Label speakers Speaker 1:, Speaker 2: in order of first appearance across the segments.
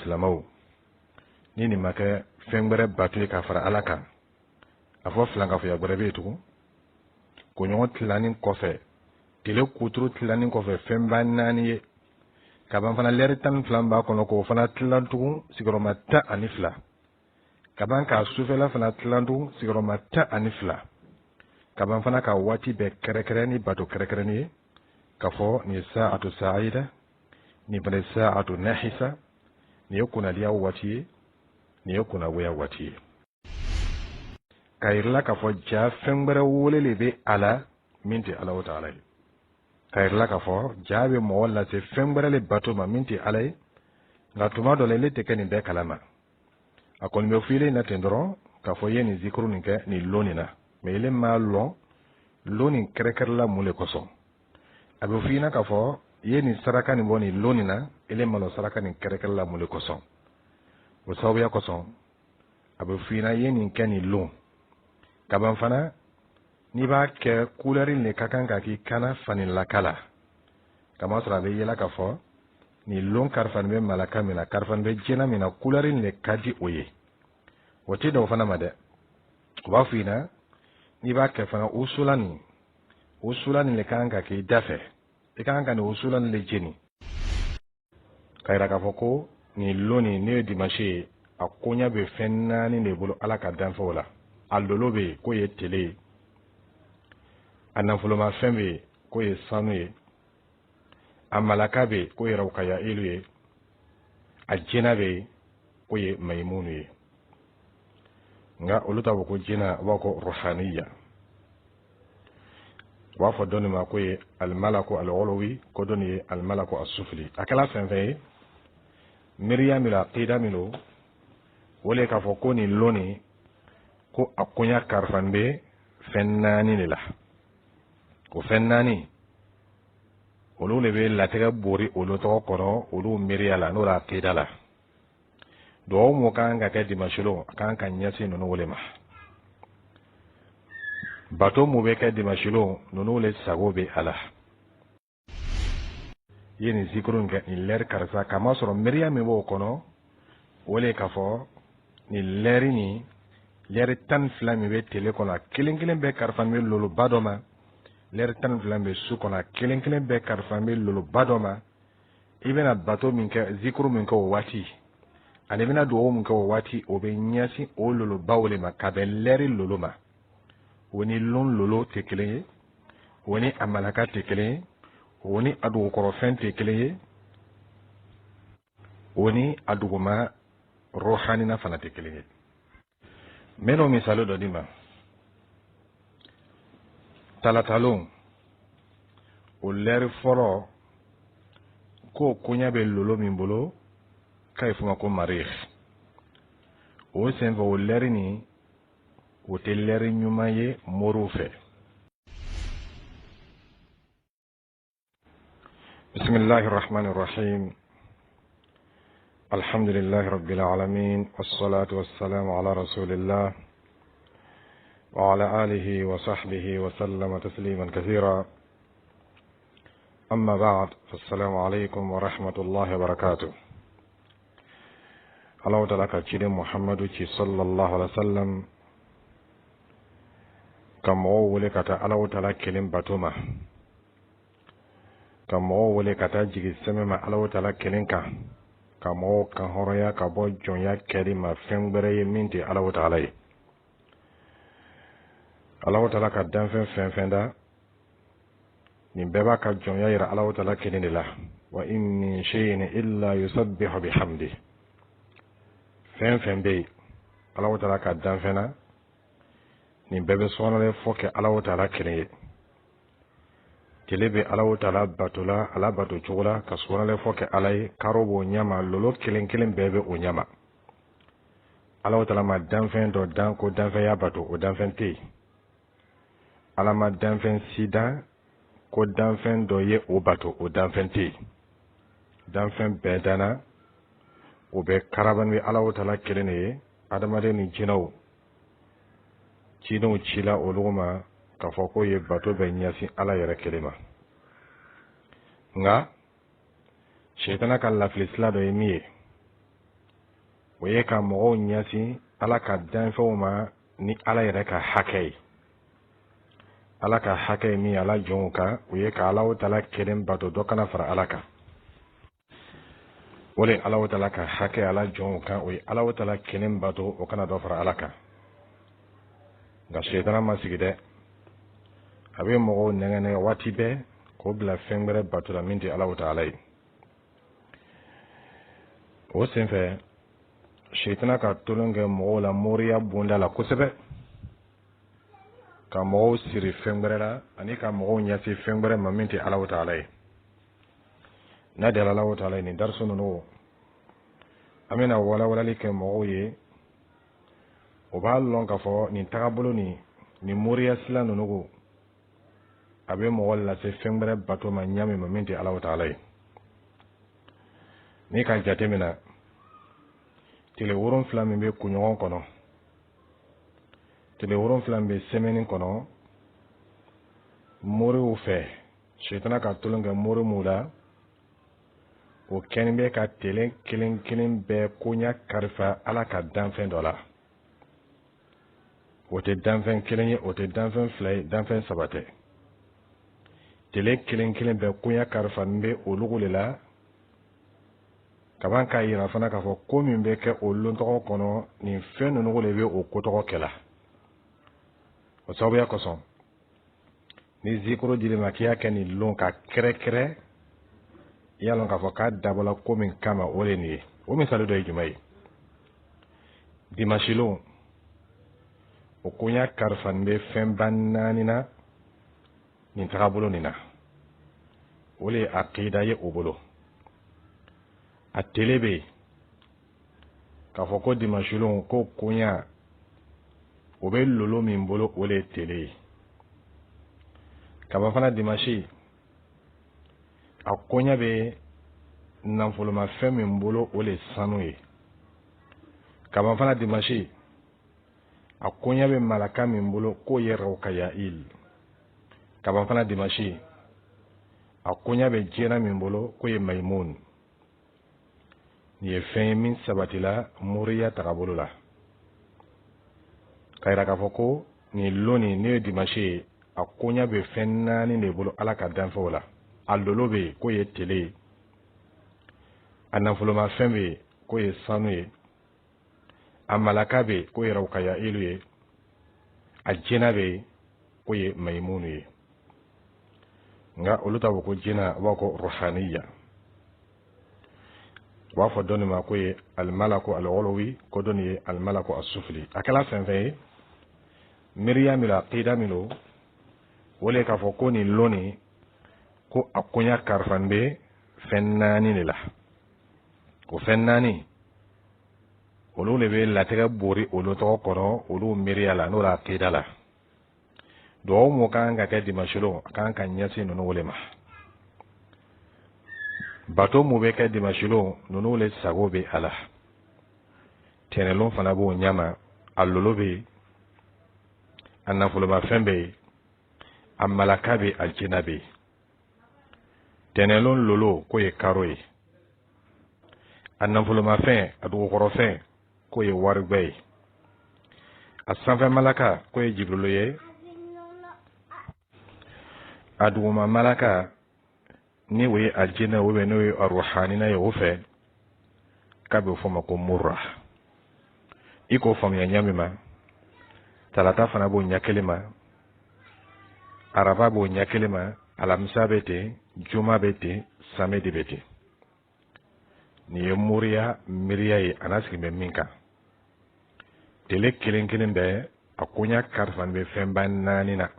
Speaker 1: silamɛw ni nin ma kɛ fɛn wɛrɛ bato ye ka fara Ala kan a fɔ filankafɔya wɛrɛ bɛ yen tugun koɲɔgɔn tilanin kɔfɛ tile kuturu tilanin kɔfɛ fɛn ba 4 ye ka ban fana lɛri 12 b'a kɔnɔ k'o fana tilan tugun sigiyɔrɔma 12 ka ban ka sufɛla fana tilan tugun sigiyɔrɔma 12 ka ban fana ka waati bɛɛ kɛrɛkɛrɛ ni bato kɛrɛkɛrɛni ye ka fɔ nin sa'atu sa'ida nin fana sa'atu nahisa nin ye kunnadiya waati ye nin ye kunnagoya waati ye ka yirila ka fɔ ja fɛn wɛrɛ weleli bɛ a la min tɛ Alahu Taala ye ka yirila ka fɔ ja bɛ mɔgɔ lase fɛn wɛrɛ le bato ma min tɛ Ala ye nka tuma dɔ la ile tɛ kɛ nin bɛɛ kalama a kɔni bɛ fɔ ile na ten dɔrɔn ka fɔ ye nin zikuru nin kɛ nin lon nin na mais ile m'a lɔn lon nin kɛrɛkɛrɛla mun le kosɔn a bɛ fɔ ina ka fɔ ye nin saraka nin bɔ nin lon nin na ile ma lɔn saraka nin kɛrɛkɛrɛla mun le kosɔn o sababuya kosɔn a bɛ fɔ ina ye nin kɛ nin lon ka ban fana n'i b'a kɛ couleur le ka kan ka k'i kana fanila kala kama sɔrɔ a bɛ yela ka fɔ nin lon karifani bɛ malaka min na karifani bɛ jɛna min na couleur le ka di o ye o tɛ dɔw fana ma dɛ u b'a fɔ ina n'i b'a kɛ fana usula nin le ka kan ka k'i da fɛ i ka kan ka nin usula nin le jeni ka yira k'a fɔ ko nin lon nin ne ye dimanche ye a koɲa bɛ fɛn 4 de bolo Ala ka danfɛnw la a lolo bɛ yen k'o ye tele ye a nafolomafɛn bɛ yen k'o ye sanu ye a malaka bɛ yen k'o ye rawkaya ilu ye a jɛna bɛ yen k'o ye mayimunu ye nka olu t'a fɔ ko jɛna u b'a fɔ ko ruhaniya u b'a fɔ dɔ nin ma k'o ye alimalaku alwalawi ko dɔ nin ye alimalaku asufili a kɛla fɛn fɛn ye miiriya min aqida min don o le k'a fɔ ko nin lon nin ko a koɲa karifani bɛ fɛn 4 de la o fɛn 4 olu le bɛ latigɛ bori olu tɔgɔ kɔnɔ olu miiriya la n'o la aqida la dɔw mu kan ka kɛ dimanche lon a kan ka ɲɛsin ninnu wele ma bato mu bɛ kɛ dimanche lon ninnu le sago bɛ a la ye nin zikuru kɛ nin lɛri karisa kama sɔrɔ miiriya min b'o kɔnɔ o le k'a fɔ nin lɛri nin lɛri 12 min bɛ tele kɔnɔ a kelen kelen bɛɛ karifani bɛ loloba dɔ ma lɛri 12 bɛ su kɔnɔ a kelen kelen bɛɛ karifani bɛ loloba dɔ ma i bɛna bato min kɛ zikuru min kɛ o waati ani bɛna dugawu min kɛ o waati o bɛ ɲɛsin o lolobaw le ma ka bɛn lɛri lolo ma o ni lon lolo tɛ kelen ye o ni a malaka tɛ kelen ye o ni a dugukɔrɔfɛn tɛ kelen ye o ni a duguma rohanina fana tɛ kelen ye n bɛ n'o misali dɔ di ma talatalon o lɛri fɔlɔ k'o koɲa bɛ lolo min bolo k'a ye f'o ma ko marikh o senfɛ o lɛri nin o tɛ lɛri ɲuman ye moriw fɛ bismillahir rahmanir rahim alhamdulillahi rabbil alamin wassalatu wassalamu ala rasulillah wa ala alihi wa sahbihi wa sallama tasliman kathira amma ba'd assalamu alaikum wa rahmatullahi wa barakatuh Allah ta'ala ka ciden Muhammadu ci sallallahu alaihi wasallam ka mɔgɔw wele ka taa Allah ta'ala kelen bato ma ka mɔgɔw wele ka taa jigi sɛmɛ ma Allah ta'ala kelen kan ka mɔgɔw kan hɔrɔnya ka bɔ jɔnya kɛli ma fɛn wɛrɛ ye min tɛ Allah ta'ala ye Allah ta'ala ka danfɛn fɛn fɛn da nin bɛɛ b'a ka jɔnya yira Allah ta'ala kelen de la wa in min shay'in illa yusabbihu bihamdihi fɛn fɛn bɛ yen Allah ta'ala ka danfɛn na nin bɛɛ bɛ sɔnna fɔ kɛ Allah ta'ala kelen ye tele bɛ Allah ta'ala bato la ala bato cogo la ka sɔnna fɔ kɛ ala ye karo b'o ɲama lolo kelen kelen bɛɛ bɛ o ɲama Allah ta'ala ma danfɛn dɔ dan ko danfɛnya bato o danfɛn tɛ yen ala ma danfɛn si dan ko danfɛn dɔ ye o bato o danfɛn tɛ yen danfɛn bɛɛ danna o bɛ karaban bɛ Allah ta'ala kelen de ye adamaden ni jinɛw ci la olu ma k'a fɔ ko ye bato bɛ ɲɛsin ala yɛrɛ kelen ma nka shetana ka lafili sira dɔ ye min ye o ye ka mɔgɔw ɲɛsin ala ka danfɛnw ma ni ala yɛrɛ ka hakɛ ye. ala ka hakɛ min ala jɔnw kan o ye ka Alahu Taala kelen bato dɔ kana fara ala kan. o le Alahu Taala ka hakɛ ala jɔnw kan o ye Alahu Taala kelen bato o kana dɔ fara ala kan. nka Shetana ma sigi dɛ, a bɛ mɔgɔw nɛgɛnɛgɛ waati bɛɛ k'o bila fɛn wɛrɛ bato la min tɛ Alahu Taala ye. o senfɛ Shetana ka tolon kɛ mɔgɔw la moriya bonda la kosɛbɛ, ka mɔgɔw siri fɛn wɛrɛ la ani ka mɔgɔw ɲɛsin fɛn wɛrɛ ma min tɛ Alahu Taala ye. n'a diyara Alahu Taala ye nin darisu ninnu an bɛna walawalali kɛ mɔgɔw ye, o b'a lɔn k'a fɔ nin tagabolo nin moriya sila ninnu a bɛ mɔgɔ lase fɛn wɛrɛ bato ma ɲami ma min tɛ Alahu Taala ye. ni ka jate minɛ tile 7 min bɛ kunɲɔgɔn kɔnɔ, tile 7 min bɛ semaine kɔnɔ, moriw fɛ Shetana ka tolon kɛ mori mu la, o kɛnin bɛ ka tele kelen kelen bɛɛ koɲa karifa ala ka danfɛn dɔ la. o tɛ danfɛn kelen ye, o tɛ danfɛn 2 ye, danfɛn 3 tɛ. tele kelen kelen bɛɛ koɲa karifa min bɛ olu de la, kaban k'a yira fana k'a fɔ ko min bɛ kɛ o lon tɔgɔ kɔnɔ nin fɛn ninnu de bɛ o ko tɔgɔ kɛla. o sababuya kosɔn ni zikoro dili ma k'i y'a kɛ nin lon ka kɛrɛkɛrɛ, i y'a lɔn k'a fɔ k'a dabɔla ko min kama o de nin ye. o misali dɔ ye jumɛn ye? dimanche lon o koɲa karifa nin bɛ fɛn ba 4 na nin tagabolo nin na. o le ye akida ye o bolo. a tele bɛ k'a fɔ ko dimanche lon ko koɲa o bɛ lolo min bolo o le ye tele ye. kaba fana dimanche a koɲa bɛ nafolomafɛn min bolo o le sanu ye. kaba fana dimanche a koɲa bɛ malaka min bolo k'o ye Raukayail. kaba fana dimanche a koɲa bɛ jɛna min bolo k'o ye Maimun. nin ye fɛn ye min sabatila moriya tagabolo la. k'a yira k'a fɔ ko nin lon nin ne ye dimanche ye, a koɲa bɛ fɛn 4 de bolo ala ka danfɛnw la. a lolo bɛ yen k'o ye tele ye, a nafolomafɛn bɛ yen k'o ye sanu ye, a malaka bɛ yen k'o ye Raukayailu ye, a jɛna bɛ yen k'o ye Maimunu ye. nka olu ta fɔ ko jɛna u b'a ko ruhaniya, u b'a fɔ dɔnni ma k'o ye alimalaku al-ulawi, ko dɔnni ye alimalaku as-sufli. a kɛla fɛn fɛn ye miiriya min la akida min don, o le k'a fɔ ko nin lon nin ko a koɲa karifan bɛ fɛn 4 de la. o fɛn 4 olu de bɛ latigɛ bori olu tɔgɔ kɔnɔ olu miiriya la n'o la akida la. duwawu mun kan ka kɛ dimanche lon a kan ka ɲɛsin ninnu wele ma. bato mun bɛ kɛ dimanche lon ninnu le sago bɛ a la. tɛnɛn lon fana b'o ɲama, a lolo bɛ yen, a nafolomafɛn bɛ yen, a malaka bɛ yen, a jɛna bɛ yen. tɛnɛn lon lolo k'o ye karo ye, a nafolomafɛn a dugukɔrɔfɛn k'o ye waribɛ ye, a sanfɛ malaka k'o ye Jibrilu ye, a duguma malaka ni o ye aljinɛ ou bien n'o ye ruhanina ye o fɛ k'a bɛ fɔ ma ko murra. i k'o faamuya ɲami ma, talata fana b'o ɲɛ kelen ma, araba b'o ɲɛ kelen ma, alamisa bɛ ten, juma bɛ ten, samedi bɛ ten. nin ye moriya miiriya ye a n'a sigi bɛ min kan. tele kelen kelen bɛɛ a koɲa karifan bɛ fɛnba 4 na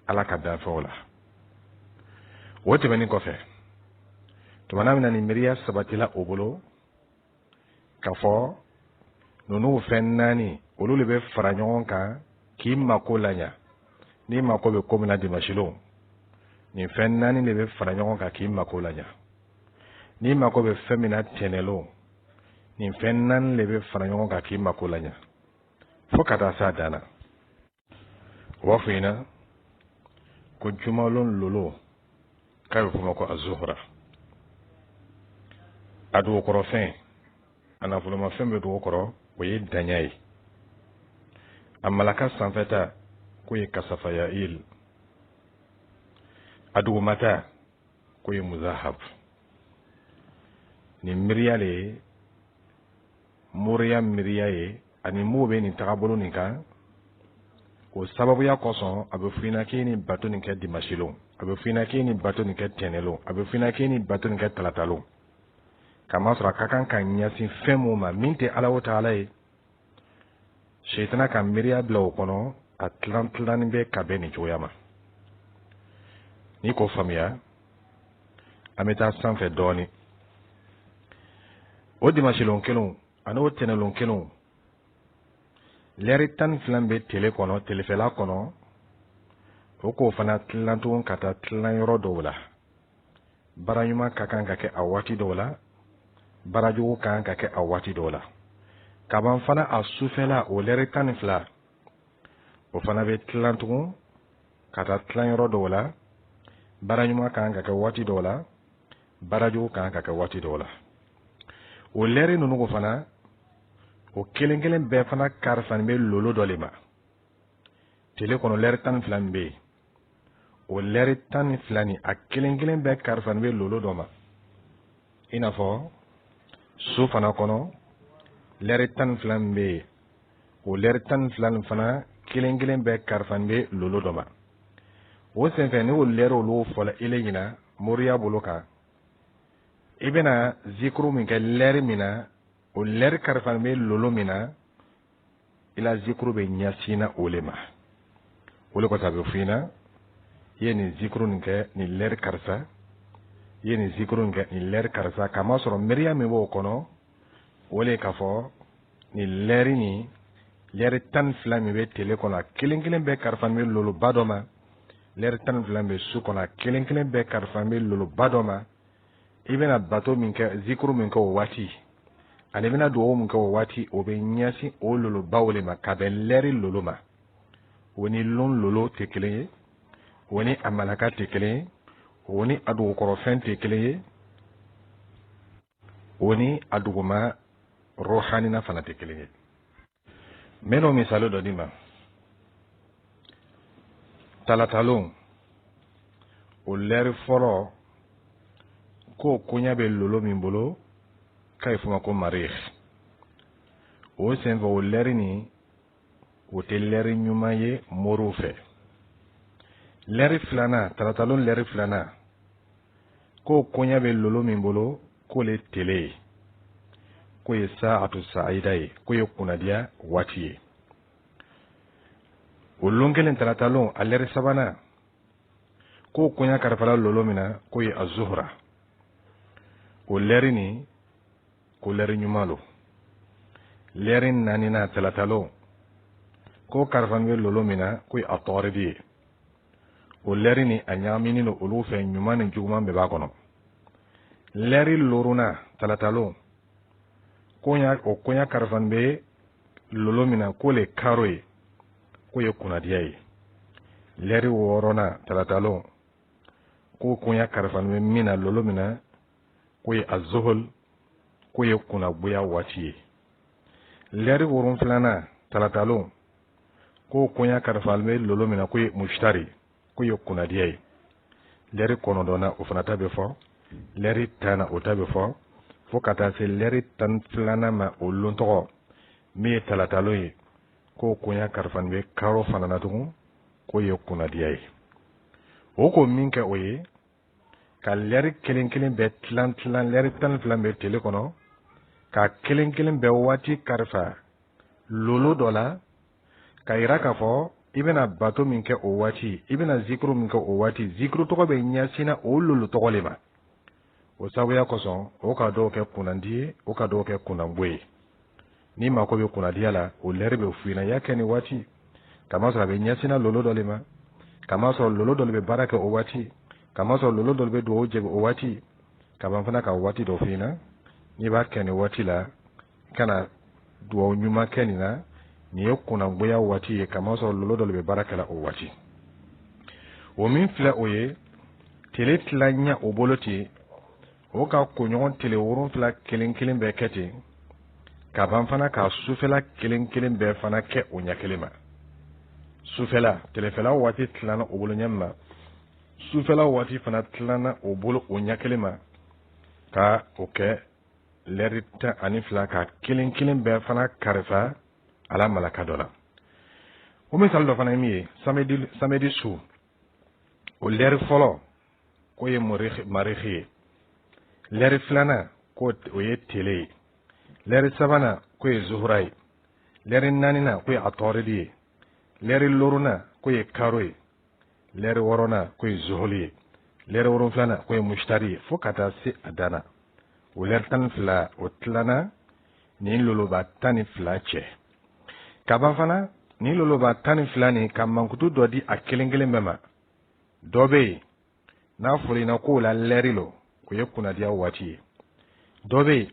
Speaker 1: ala ka danfɛnw la. o tɛmɛnin kɔfɛ tumana min na nin miiriya sabatila o bolo k'a fɔ ninnu fɛn 4 olu de bɛ fara ɲɔgɔn kan k'i mako la ɲa. n'i mako bɛ ko min na dimanche lon, nin fɛn 4 de bɛ fara ɲɔgɔn kan k'i mako la ɲa. n'i mako bɛ fɛn min na tɛnɛn lon, nin fɛn 4 de bɛ fara ɲɔgɔn kan k'i mako la ɲa fo ka taa s'a dan na. o b'a fɔ i ɲɛna ko juma lon lolo k'a bɛ fɔ ma ko azuhura, a dugukɔrɔfɛn anafoloma fɛn bɛ dugu kɔrɔ o ye danya ye a malaka sanfɛta k'o ye kasafayail a dugumata k'o ye muzahab nin miriya le ye moriya miriya ye ani m'o bɛ nin tagabolo nin kan o sababuya kosɔn a bɛ f'i ɲɛna k'i ni bato nin kɛ dimasilon a bɛ f'i ɲɛna k'i ni bato nin kɛ tɛnɛlon a bɛ f'i ɲɛna k'i ni bato nin kɛ talatalon kamasɔrɔ a ka kan ka ɲɛsin fɛn mun ma min tɛ Alahu Taala ye shetana ka miriya bila o kɔnɔ a tilanin bɛ ka bɛn nin cogoya ma n'i ko faamuya an bɛ taa sanfɛ dɔɔnin o dimasilon kelen ani o tɛnɛlon kelen lɛri 12 bɛ tele kɔnɔ telefɛla kɔnɔ o k'o fana tilan tugun ka taa tilan yɔrɔ dɔw la baara ɲuman ka kan ka kɛ a waati dɔw la baara jugu ka kan ka kɛ a waati dɔw la kaban fana a sufɛla o lɛri 12 o fana bɛ tilan tugun ka taa tilan yɔrɔ dɔw la baara ɲuman ka kan ka kɛ waati dɔw la baara jugu ka kan ka kɛ waati dɔw la o lɛri ninnu ko fana o kelen kelen bɛɛ fana karifani bɛ lolo dɔ le ma tele kɔnɔ lɛri 12 min bɛ yen o lɛri 12 ni a kelen kelen bɛɛ karifani bɛ lolo dɔ ma i n'a fɔ so fana kɔnɔ lɛri 12 min bɛ yen o lɛri 12 nin fana kelen kelen bɛɛ karifani bɛ lolo dɔ ma o senfɛ ni o lɛri olu fɔla ile ɲina moriya bolo kan i bɛna zikuru min kɛ lɛri min na o lɛri karifani bɛ lolo min na i la zikuru bɛ ɲɛsin o le ma o le kɔsɔ a bɛ f'i ɲɛna i ye nin zikuru nin kɛ nin lɛri karisa i ye nin zikuru nin kɛ nin lɛri karisa k'a sɔrɔ miriya min b'o kɔnɔ o le k'a fɔ nin lɛri nin lɛri 12 min bɛ tele kɔnɔ a kelen kelen bɛɛ karifani bɛ loloba dɔ ma lɛri 12 bɛ su kɔnɔ a kelen kelen bɛɛ karifani bɛ loloba dɔ ma i bɛna bato min kɛ zikuru min kɛ o waati ani bɛna dugawu min kɛ o waati o bɛ ɲɛsin o lolobaw le ma ka bɛn lɛri lolo ma o ni lon lolo tɛ kelen ye o ni a malaka tɛ kelen ye o ni a dugukɔrɔfɛn tɛ kelen ye o ni a duguma rohanina fana tɛ kelen ye n bɛ n'o misali dɔ di ma talatalon o lɛri fɔlɔ k'o koɲa bɛ lolo min bolo k'a ye f'o ma ko marikh o senfɛ o lɛri nin o tɛ lɛri ɲuman ye moriw fɛ lɛri filanan talatalon lɛri filanan k'o koɲa bɛ lolo min bolo k'o le tele ye k'o ye sa'atu sa'ida ye k'o ye kunnadiya waati ye o lon kelen talatalon a lɛri sabanan k'o koɲa karifala lolo min na k'o ye azuhra o lɛri nin ko lɛri ɲuman lo lɛri naaninan talatalon k'o karifani bɛ lolo min na k'o ye a tɔɔridi ye o lɛri ni a ɲagaminen don olu fɛ ɲuman ni juguman bɛɛ b'a kɔnɔ lɛri lorunan talatalon o koɲa karifani bɛ lolo min na k'o le karo ye k'o ye kunnadiya ye lɛri wɔɔrɔnan talatalon k'o koɲa karifani bɛ min na lolo min na k'o ye azuhul k'o ye kunnagoya waati ye lɛri wolonfilanan talatalon k'o koɲa karifani bɛ lolo min na k'o ye mushtari k'o ye kunnadiya ye lɛri kɔnɔntɔnnan o fana ta bɛ fɔ lɛri tannan o ta bɛ fɔ fo ka taa se lɛri 12 ma o lon tɔgɔ min ye talatalon ye k'o koɲa karifani bɛ karo fana na tugun k'o ye kunnadiya ye o ko min kɛ o ye ka lɛri kelen kelen bɛɛ tilan lɛri 12 bɛ tele kɔnɔ ka kelen kelen bɛɛ waati karifa lolo dɔ la ka yira k'a fɔ i bɛna bato min kɛ o waati i bɛna zikuru min kɛ o waati zikuru tɔgɔ bɛ ɲɛsinna o lolo tɔgɔ le ma o sabuya kosɔn o ka dɔw kɛ kunnandi ye o ka dɔw kɛ kunnango ye ni mako bɛ kunnadiya la o lɛri bɛ f'i ɲɛna i y'a kɛ nin waati kamasɔrɔ a bɛ ɲɛsinna lolo dɔ le ma kamasɔrɔ lolo dɔ le bɛ baara kɛ o waati kamasɔrɔ lolo dɔ le bɛ dugawu jɛbi o waati kaban fana ka waati dɔ f'i ɲɛna n'i b'a kɛ nin waati la kana dugawu ɲuman kɛ nin na nin ye kunnangoya waati ye kamasɔrɔ lolo dɔ le bɛ baara kɛla o waati o min filɛ o ye tele tilan ɲɛ o bolo ten o ka koɲɔgɔn tele 7 kelen kelen bɛɛ kɛ ten ka ban fana ka sufɛla kelen kelen bɛɛ fana kɛ o ɲɛ kelen ma sufɛla tilefɛla waati tilana o bolo ɲɛ ma sufɛla waati fana tilana o bolo o ɲɛ kelen ma ka o kɛ lɛri 12 ka kelen kelen bɛɛ fana karifa ala malaka dɔ la o misali dɔ fana ye min ye samedi su o lɛri fɔlɔ ko ye marikhi ye lɛri filanan ko o ye tele ye lɛri sabanan ko ye zuhura ye lɛri naaninan ko ye atɔridi ye lɛri loruna ko ye karo ye lɛri wɔɔrɔnan ko ye zuhuli ye lɛri wolonfilanan ko ye mushtari ye fo ka taa se a danna o lɛri 12 o tilana ni loloba 12 cɛ ka ban fana ni loloba 12 ni ka mankutu dɔ di a kelen kelen bɛɛ ma dɔ bɛ yen n'a fɔra ina ko la lɛri lo o ye kunnadiya waati ye dɔ bɛ yen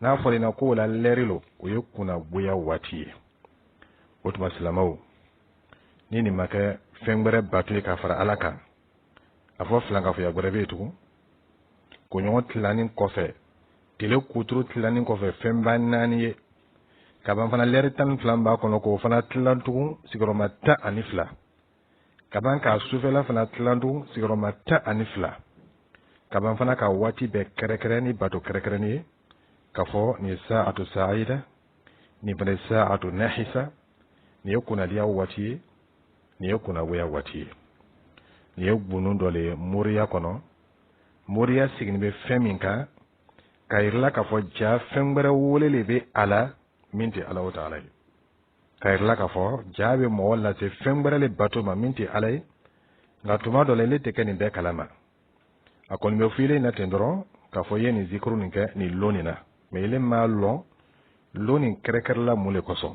Speaker 1: n'a fɔra ina ko la lɛri lo o ye kunnagoya waati ye o tuma silamɛw ni nin ma kɛ fɛn wɛrɛ bato ye ka fara ala kan a fɔ filankafɔya wɛrɛ bɛ yen tugun koɲɔgɔn tilanin kɔfɛ tile kuturu tilanin kɔfɛ fɛn ba 4 ye ka ban fana lɛri 12 b'a kɔnɔ k'o fana tilan tugun sigiyɔrɔma 12 ka ban ka sufɛla fana tilan tugun sigiyɔrɔma 12 ka ban fana ka waati bɛɛ kɛrɛkɛrɛ ni bato kɛrɛkɛrɛni ye ka fɔ nin sa'atu sa'ida nin fana sa'atu nahisa nin ye kunnadiya waati ye nin ye kunnagoya waati ye nin ye gbunu dɔ le ye moriya kɔnɔ moriya sigini bɛ fɛn min kan ka yirila k'a fɔ ja fɛn wɛrɛ wele le bɛ a la min tɛ ala ta'ala ye ka yirila k'a fɔ ja bɛ mɔgɔ lase fɛn wɛrɛ le bato ma min tɛ ala ye nka tuma dɔ la ne tɛ kɛ nin bɛɛ kalama a kɔni bɛ fɔ ile na ten dɔrɔn k'a fɔ ye nin zikuru nin kɛ nin lon nin na mais ile m'a lɔn lon nin kɛrɛkɛrɛla mun le kɔsɔn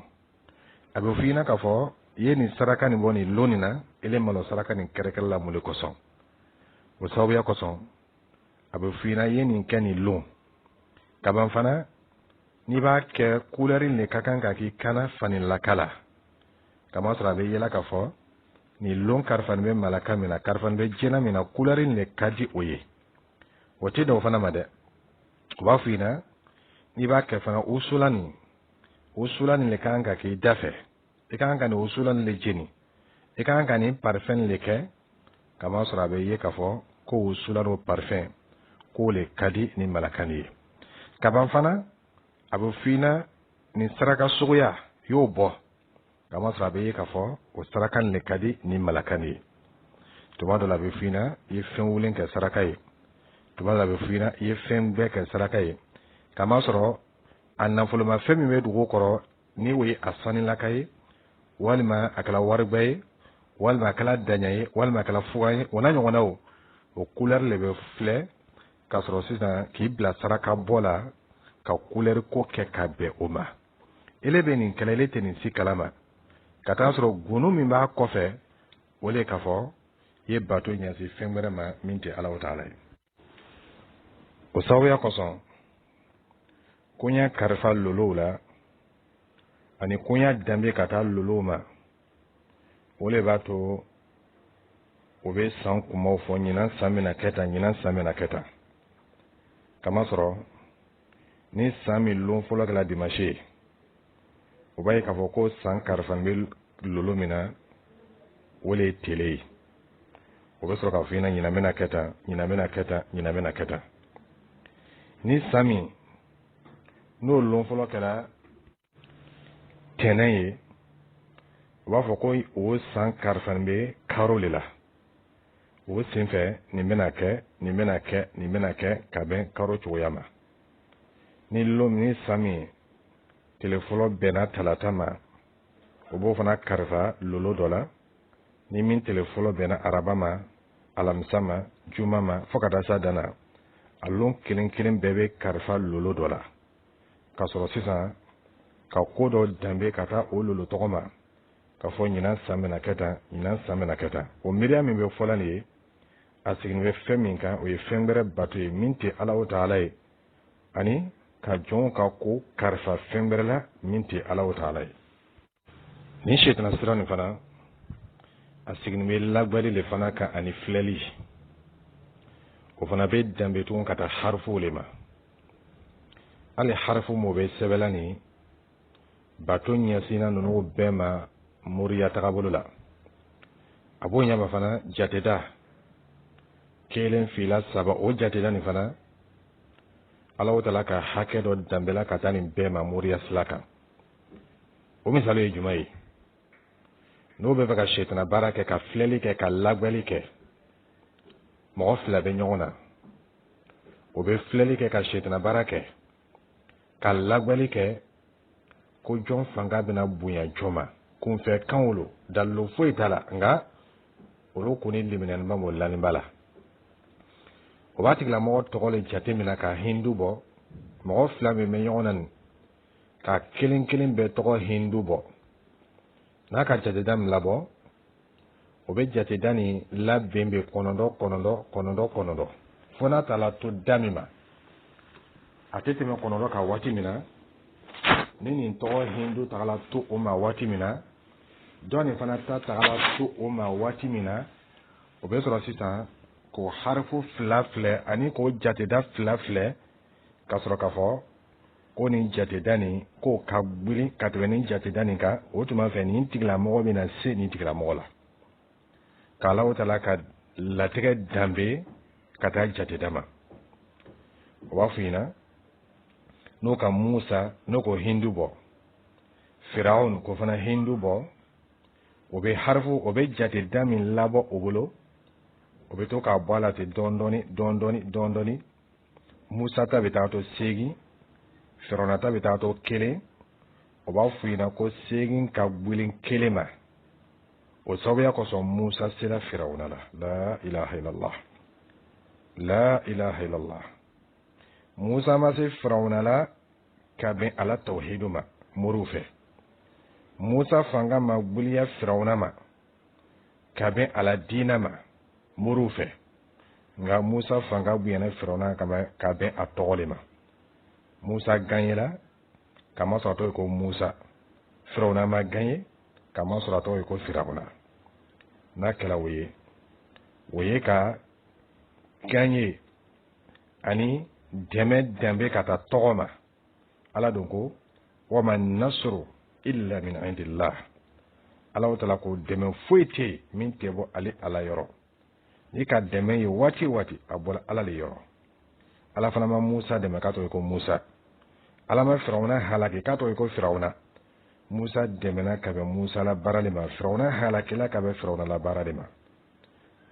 Speaker 1: a bɛ fɔ ina k'a fɔ ye nin saraka nin bɔ nin lon nin na ile malo saraka nin kɛrɛkɛrɛla mun le kɔsɔn o sababuya kɔsɔn a bɛ fɔ ina ye nin kɛ nin lon ka ban fana n'i b'a kɛ couleur le ka kan ka k'i kana fani lakala kama sɔrɔ a bɛ yɛlɛ k'a fɔ nin lon karifani bɛ malaka min na karifani bɛ jɛna min na couleur le ka di o ye o tɛ dɔw fana ma dɛ u b'a fɔ ina n'i b'a kɛ fana usula nin le ka kan ka k'i da fɛ i ka kan ka nin usula nin le jeni i ka kan ka nin parfum le kɛ kama sɔrɔ a bɛ ye k'a fɔ ko usula n'o parfum k'o le ka di nin malakani ye ka ban fana a bɛ fɔ ina nin saraka suguya y'o bɔ kama sɔrɔ a bɛ ye k'a fɔ o saraka nin le ka di nin malakani ye tuma dɔ la a bɛ fɔ ina i ye fɛn wulen kɛ saraka ye tuma dɔ la a bɛ fɔ ina i ye fɛn bɛɛ kɛ saraka ye kama sɔrɔ a nafolomafɛn min bɛ dugu kɔrɔ ni o ye a sanilaka ye walima a kɛla waribɛ ye walima a kɛla daɲa ye walima a kɛla fuga ye o n'a ɲɔgɔnnaw o couleur le bɛ filɛ k'a sɔrɔ sisan k'i bila saraka bɔ la ka couleur ko kɛ ka bɛn o ma ele bɛ nin kɛlɛ ele tɛ nin si kalama ka taa sɔrɔ gunu min b'a kɔfɛ o le k'a fɔ i ye bato ɲɛsi fɛn wɛrɛ ma min tɛ ala ta'ala ye o sababuya kosɔn koɲa karifa lolow la ani koɲa danbe ka taa lolow ma o le b'a to o bɛ san kumaw fɔ ɲinan san bɛna kɛ tan ɲinan san bɛna kɛ tan kama sɔrɔ ni san min lon fɔlɔ kɛla dimanche ye o b'a ye k'a fɔ ko san karifani bɛ lolo min na o le ye tele ye o bɛ sɔrɔ k'a fɔ ɲɛna ɲinan bɛna kɛ tan ɲinan bɛna kɛ tan ɲinan bɛna kɛ tan ni san min n'o lon fɔlɔ kɛra tɛnɛn ye o b'a fɔ ko o san karifani bɛ karo le la o sen fɛ nin bɛna kɛ nin bɛna kɛ nin bɛna kɛ ka bɛn karo cogoya ma ni san min tile fɔlɔ bɛnna talata ma o b'o fana karifa lolo dɔ la ni min tile fɔlɔ bɛnna araba ma alamisa ma juma ma fo ka taa se a dan na a lon kelen kelen bɛɛ bɛ karifa lolo dɔ la ka sɔrɔ sisan ka ko dɔ danbe ka taa o lolo tɔgɔ ma ka fɔ ɲinan san bɛna kɛ tan ɲinan san bɛna kɛ tan o miiriya min bɛ fɔla nin ye a sigin bɛ fɛn min kan o ye fɛn wɛrɛ bato ye min tɛ ala ta'ala ye ani ka jɔnw ka ko karifa fɛn wɛrɛ la min tɛ ala ta'ala ye ni shetana sira nin fana a sigin bɛ lagwali le fana kan ani filɛli o fana bɛ danbe tugun ka taa harifu le ma hali harifu mo bɛ sɛbɛla ni bato ɲɛsina ninnu bɛɛ ma moriya tagabolo la a b'o ɲɛma fana jateda kelen fila saba o jateda nin fana Allahu Taala ka hakɛ dɔ danbela ka taa nin bɛɛ ma moriya sila kan o misali ye jumɛn ye n'o bɛ fɛ ka shetana baara kɛ ka filɛli kɛ ka lagwɛli kɛ mɔgɔ fila bɛ ɲɔgɔn na o bɛ filɛli kɛ ka shetana baara kɛ ka lagwɛli kɛ ko jɔn fanga bɛna bonya jɔn ma kunfɛ kan wolo dalilu foyi t'a la nka olu kɔni liminɛniba m'o laninba la o b'a tigilamɔgɔ tɔgɔ le jate minɛ ka hindu bɔ mɔgɔ fila min bɛ ɲɔgɔn na nin ka kelen kelen bɛɛ tɔgɔ hindu bɔ n'a ka jateda min labɔ o bɛ jateda nin labɛn bɛ kɔnɔndɔ fo n'a taara to da min ma a tɛ tɛmɛ kɔnɔndɔ kan waati min na ni nin tɔgɔ hindu tagala to o ma waati min na dɔ nin fana ta tagala to o ma waati min na o bɛ sɔrɔ sisan ko harifu fila filɛ ani ko jateda fila filɛ ka sɔrɔ ka fɔ ko nin jateda nin k'o ka gwili ka tɛmɛ nin jateda nin kan o tuma fɛ nin tigilamɔgɔ bɛna se nin tigilamɔgɔ la k'Allahu Taala ka latigɛ danbe ka taa jateda ma o b'a fɔ ɲɛna n'o ka Musa n'o ko hindu bɔ Firaun ko fana hindu bɔ o bɛ harifu o bɛ jateda min labɔ o bolo o bɛ to k'a bɔ a la ten dɔɔni Musa ta bɛ taa to 8 Firaun ta bɛ taa to 1 o b'a fɔ ɲɛna ko 8 ka gwili 1 ma o sababuya kosɔn Musa sera Firaun la la ilaha illallah Musa ma se Firaun la ka bɛn ala tawhidu ma moriw fɛ Musa fanga ma gwiliya Firaun ma ka bɛn ala diina ma moriw fɛ nka Musa fanga bonyana Firaun ka bɛn a tɔgɔ le ma Musa ganyela kama sɔrɔ a tɔgɔ ye ko Musa Firaun ma ganye kama sɔrɔ a tɔgɔ ye ko Firaun n'a kɛla o ye ka ganye ani dɛmɛ danbe ka taa tɔgɔ ma ala don ko wa ma nasru illa min indillah Allahu Taala ko dɛmɛ foyi tɛ min tɛ bɔ ale ala yɔrɔ ni ka dɛmɛ ye waati a bɔra ala le yɔrɔ ala fana ma Musa dɛmɛ k'a tɔgɔ ye ko Musa ala ma Firaun halaki k'a tɔgɔ ye ko Firaun Musa dɛmɛna ka bɛn Musa la baara le ma Firaun halakila ka bɛn Firaun la baara le ma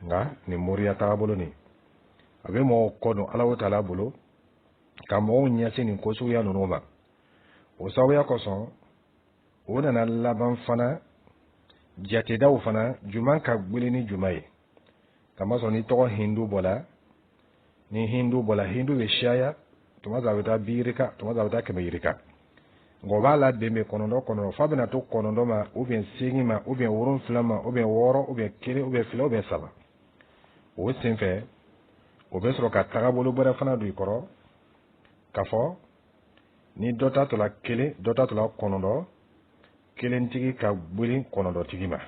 Speaker 1: nka nin moriya taabolo nin a bɛ mɔgɔw kɔ don Allahu Taala bolo ka mɔgɔw ɲɛsin nin ko suguya ninnu ma o sababuya kosɔn o nana laban fana jatedaw fana juman ka gwili ni juman ye kamasɔrɔ ni tɔgɔ hindu bɔla hindu bɛ caya tuma dɔ a bɛ taa 2 yirika tuma dɔ a bɛ taa 100 yirika nka o b'a la den bɛ kɔnɔndɔ f'a bɛna to kɔnɔndɔ ma ou bien 8 ma ou bien 7 ma ou bien 6 ou bien 1 ou bien 2 ou bien 3 o senfɛ o bɛ sɔrɔ ka tagabolo bɛrɛ fana don i kɔrɔ ka fɔ ni dɔ ta tola 1 dɔ ta tola kɔnɔndɔ kelentigi ka gwili kɔnɔndɔtigi ma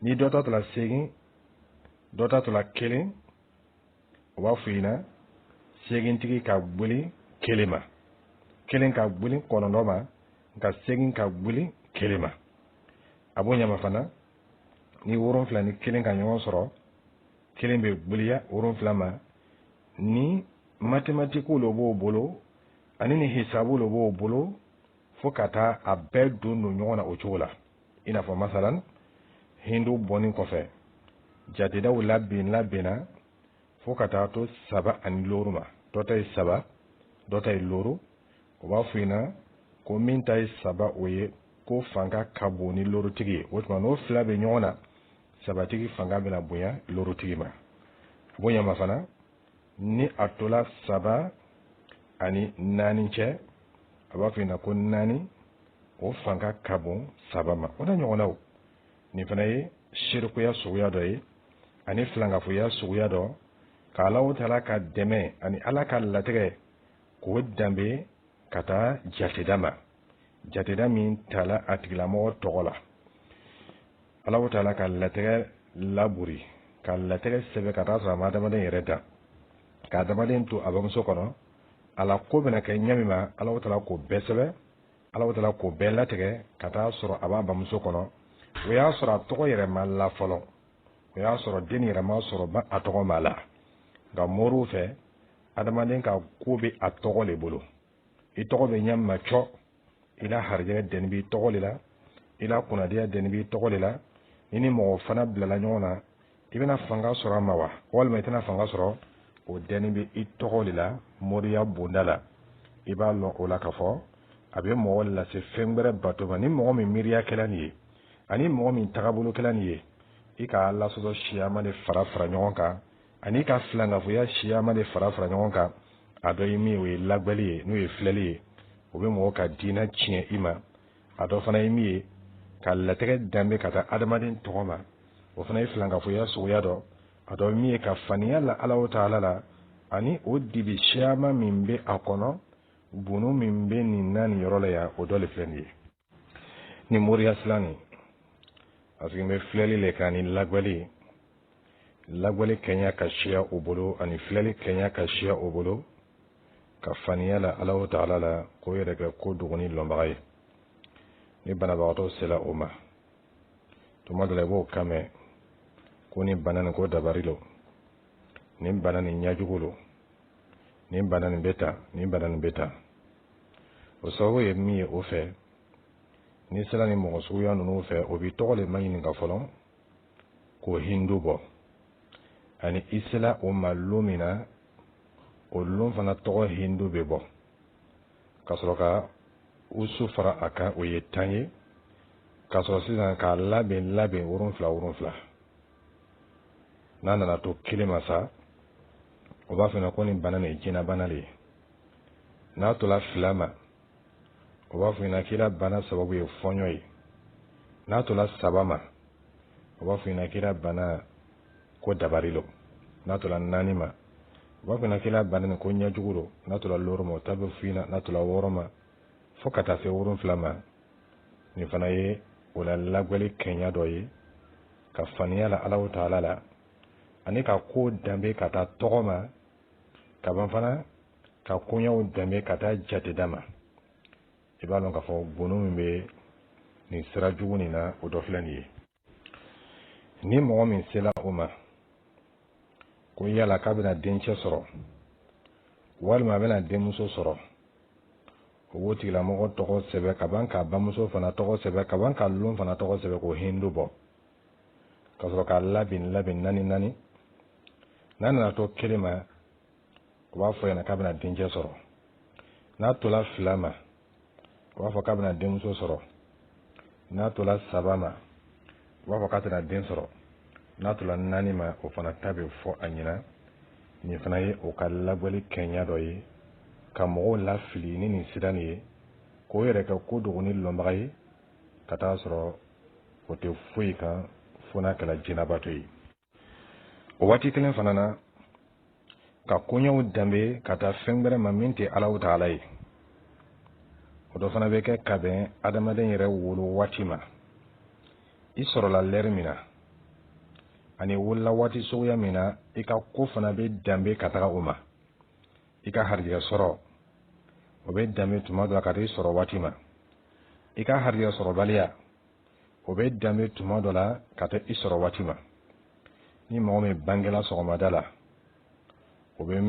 Speaker 1: ni dɔ ta tola 8 dɔ ta tola 1 o b'a fɔ ɲɛna 8 tigi ka gwili 1 ma 1 ka gwili kɔnɔndɔ ma nka 8 ka gwili 1 ma a b'o ɲama fana ni 7 ni 1 ka ɲɔgɔn sɔrɔ 1 bɛ gwiliya 7 ma ni mathématique lo b'o bolo ani ni hisabu lo b'o bolo fo ka taa a bɛɛ don ɲɔgɔn na o cogo la i n'a fɔ masalan hindu bɔni kɔfɛ jatedaw labɛnna fo ka taa to 3 ani 6 ma dɔ ta ye 3 dɔ ta ye 6 o b'a fɔ ɲɛna ko min ta ye 3 o ye ko fanga ka bon ni 6 tigi ye o tuma n'o 2 bɛ ɲɔgɔn na 3 tigi fanga bɛna bonya 6 tigi ma a b'o ɲama fana ni a tola 3 ani 4 cɛ a b'a fɔ ɲɛna ko 4 o fanga ka bon 3 ma o n'a ɲɔgɔnnaw nin fana ye shirikuya suguya dɔ ye ani filankafoya suguya dɔ ka Allahu Taala ka dɛmɛ ani ala ka latigɛ k'o danbe ka taa jateda ma jateda min tala a tigilamɔgɔ tɔgɔ la Allahu Taala ka latigɛ laburi ka latigɛ sɛbɛ ka taa sɔrɔ a ma adamaden yɛrɛ da ka adamaden to a bamuso kɔnɔ ala ko bɛna kɛ ɲami ma Allahu Taala k'o bɛɛ sɛbɛ ala wala ko bella tege kata soro aba bamuso kono o ya soro togo yere malla folo o ya soro den yere ma soro ba atogo mala ga moru fe adamaden ka ko be atogo le bolo I togo be nyam ma cho ila harjere den bi togo le la ila kunadiya den bi togo le la nini mo fana blala nyona ibena fanga soro ma wa wal ma itana fanga soro o den bi I togo le la moriya bondala iba lo o la kafo abe mo la se fengbere bato ba ni mo mi miriya kelani ani mo mi tagabulu kelani I ka Allah so shiyama de fara nyon ka ani ka flanga fu ya shiyama de fara nyon ka ado imi we lagbali no e fleli o be mo ka dina chie ima ado fana imi ka latege dambe kata adamadin togoma o fana flanga fu ya so ya do ado mi ka faniya la Allah ta'ala la ani o dibi shiyama mimbe akono bunu mimbe ni nani yorola ya o dole flendi ni moriya slani asigi me fleli le kani lagbali Kenya ka shia obolo ani fleli Kenya ka shia obolo ka faniya la Allah ta'ala la ko yere ka ko duguni lombaye ni banabato sela oma to madale bo kame ko ni banana ko dabarilo ni banana nyajugulo ni banana beta o sawo ye mi o fe ni sela ni mo so ya no fe o bi to le mayini ga folon ko hindu bo ani isla o malumina o lon fana to hindu be bo kasroka usufara aka o ye tanye kasro sisan ka laben urun fla nana to kilima sa o ba fena ko ni banane jina banale na to la flama o ba fena kila bana sababu ye fonyo yi na to la sabama o ba fena kila bana ko dabarilo na to la nanima o ba fena kila bana ko nyajuguro na to la loromo tabe fina na to la woroma fokata fe urun flama ni fana ye wala lagwali Kenya do yi ka faniya la Allah ta'ala la ani ka ko dambe kata togoma ka ban fana ka kunyaw dambe kata jate dama ibalon ka fo bunu mbe ni sira juguni na o do flani ni mo min sela uma ko yala ka bena denche soro wal ma bena demuso soro o woti la mo togo sebe ka ban ka bamuso fana togo sebe ka ban ka lun fana togo sebe ko hindu bo ka soro ka labin nani nana to kelima wa fo yana ka bena denche soro na to la flama wa fo ka bena demuso soro na to la sabama wa fo ka tana den soro na to la nani ma o fana tabe fo anyina ni fana ye o ka lagwali Kenya do yi ka mo la fili ni sidani ye ko yere ka ko duguni lomba yi ka ta soro o te fuyi kan fona kala jinabato yi o wati kelen fana na ka kunyaw dambe ka ta fengbere ma min te Allah ta'ala yi o do fana be ke kabe adamaden yere wolo wati ma I soro la lermina ani wala wati soya mina I ka ko fana be dambe ka taga uma I ka harjiya soro o be dambe tuma do ka I soro wati ma I ka harjiya soro baliya o be dambe tuma do la ka I soro wati ma ni mo me bangela soro madala o be